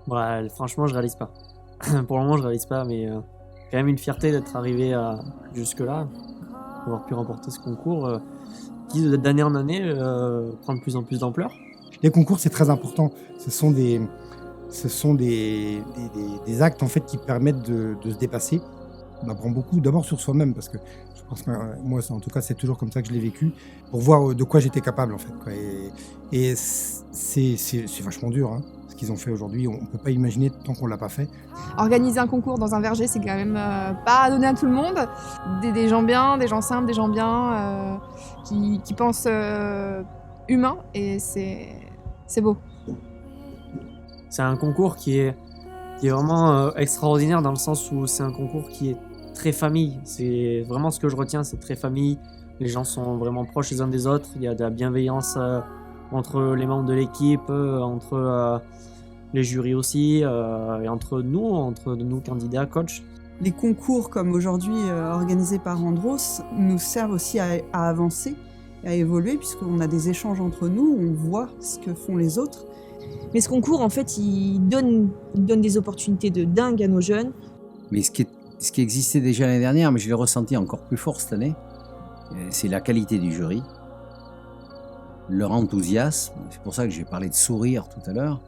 Bah, franchement, je réalise pas. Pour le moment, je réalise pas, mais quand même une fierté d'être arrivé jusque-là, d'avoir pu remporter ce concours qui, d'année en année, prend de plus en plus d'ampleur. Les concours, c'est très important. Ce sont des actes en fait qui permettent de se dépasser. On apprend beaucoup d'abord sur soi-même parce que je pense que moi, en tout cas, c'est toujours comme ça que je l'ai vécu pour voir de quoi j'étais capable en fait, quoi. Et c'est vachement dur, hein, ce qu'ils ont fait aujourd'hui. On peut pas imaginer tant qu'on l'a pas fait. Organiser un concours dans un verger, c'est quand même pas donné à tout le monde. Des gens bien, des gens simples, des gens bien qui pensent humain, et c'est beau. C'est un concours qui est vraiment extraordinaire dans le sens où c'est un concours qui est très famille. C'est vraiment ce que je retiens, c'est très famille. Les gens sont vraiment proches les uns des autres. Il y a de la bienveillance entre les membres de l'équipe, entre les jurys aussi, et entre nous candidats, coachs. Les concours comme aujourd'hui organisés par Andros nous servent aussi à avancer, à évoluer, puisqu'on a des échanges entre nous, on voit ce que font les autres. Mais ce concours, en fait, il donne des opportunités de dingue à nos jeunes. Mais ce qui existait déjà l'année dernière, mais je l'ai ressenti encore plus fort cette année, c'est la qualité du jury, leur enthousiasme. C'est pour ça que j'ai parlé de sourire tout à l'heure.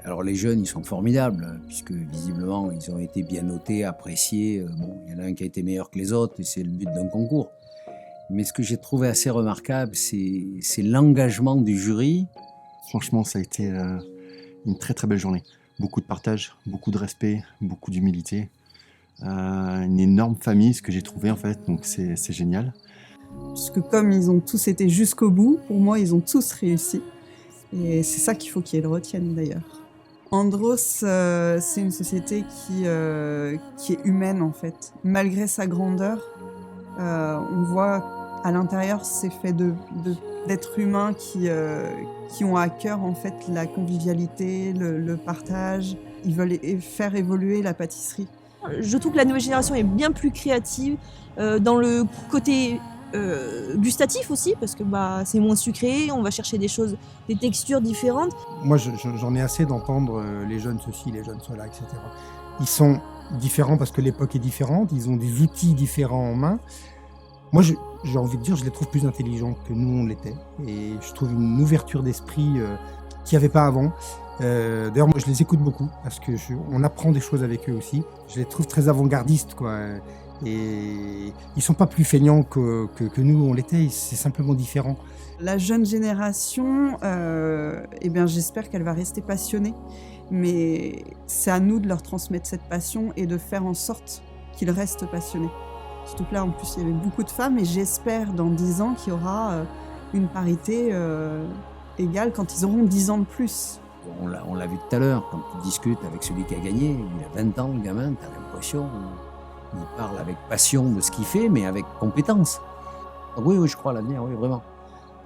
Alors les jeunes, ils sont formidables, puisque visiblement, ils ont été bien notés, appréciés. Bon, il y en a un qui a été meilleur que les autres, et c'est le but d'un concours. Mais ce que j'ai trouvé assez remarquable, c'est l'engagement du jury. Franchement, ça a été une très très belle journée. Beaucoup de partage, beaucoup de respect, beaucoup d'humilité. Une énorme famille, ce que j'ai trouvé en fait, donc c'est génial. Puisque comme ils ont tous été jusqu'au bout, pour moi, ils ont tous réussi. Et c'est ça qu'il faut qu'ils le retiennent d'ailleurs. Andros, c'est une société qui est humaine en fait. Malgré sa grandeur, on voit à l'intérieur, c'est fait d'êtres humains qui ont à cœur en fait la convivialité, le partage. Ils veulent faire évoluer la pâtisserie. Je trouve que la nouvelle génération est bien plus créative dans le côté gustatif aussi, parce que c'est moins sucré, on va chercher des choses, des textures différentes. Moi, j'en ai assez d'entendre les jeunes ceci, les jeunes cela, etc. Ils sont différents parce que l'époque est différente, ils ont des outils différents en main. Moi, j'ai envie de dire, je les trouve plus intelligents que nous, on l'était. Et je trouve une ouverture d'esprit qu'il n'y avait pas avant. D'ailleurs, moi, je les écoute beaucoup parce qu'on apprend des choses avec eux aussi. Je les trouve très avant-gardistes, quoi. Et ils sont pas plus feignants que nous, on l'était. C'est simplement différent. La jeune génération, j'espère qu'elle va rester passionnée. Mais c'est à nous de leur transmettre cette passion et de faire en sorte qu'ils restent passionnés. Surtout que là, en plus, il y avait beaucoup de femmes et j'espère dans 10 ans qu'il y aura une parité égale quand ils auront 10 ans de plus. On l'a vu tout à l'heure, quand tu discutes avec celui qui a gagné, il a 20 ans, le gamin, tu as l'impression qu'il parle avec passion de ce qu'il fait, mais avec compétence. Donc oui, je crois à l'avenir, oui, vraiment.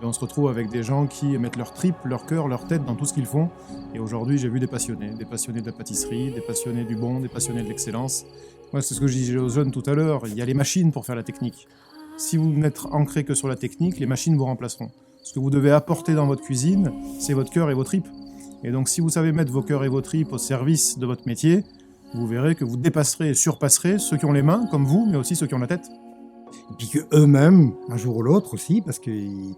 Et on se retrouve avec des gens qui mettent leur tripes, leur cœur, leur tête dans tout ce qu'ils font. Et aujourd'hui, j'ai vu des passionnés de la pâtisserie, des passionnés du bon, des passionnés de l'excellence. Moi, c'est ce que je disais aux jeunes tout à l'heure, il y a les machines pour faire la technique. Si vous n'êtes ancré que sur la technique, les machines vous remplaceront. Ce que vous devez apporter dans votre cuisine, c'est votre cœur et vos tripes. Et donc, si vous savez mettre vos cœurs et vos tripes au service de votre métier, vous verrez que vous dépasserez et surpasserez ceux qui ont les mains, comme vous, mais aussi ceux qui ont la tête. Et puis qu'eux-mêmes, un jour ou l'autre aussi, parce qu'il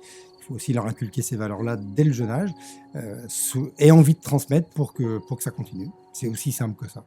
faut aussi leur inculquer ces valeurs-là dès le jeune âge, aient envie de transmettre pour que ça continue. C'est aussi simple que ça.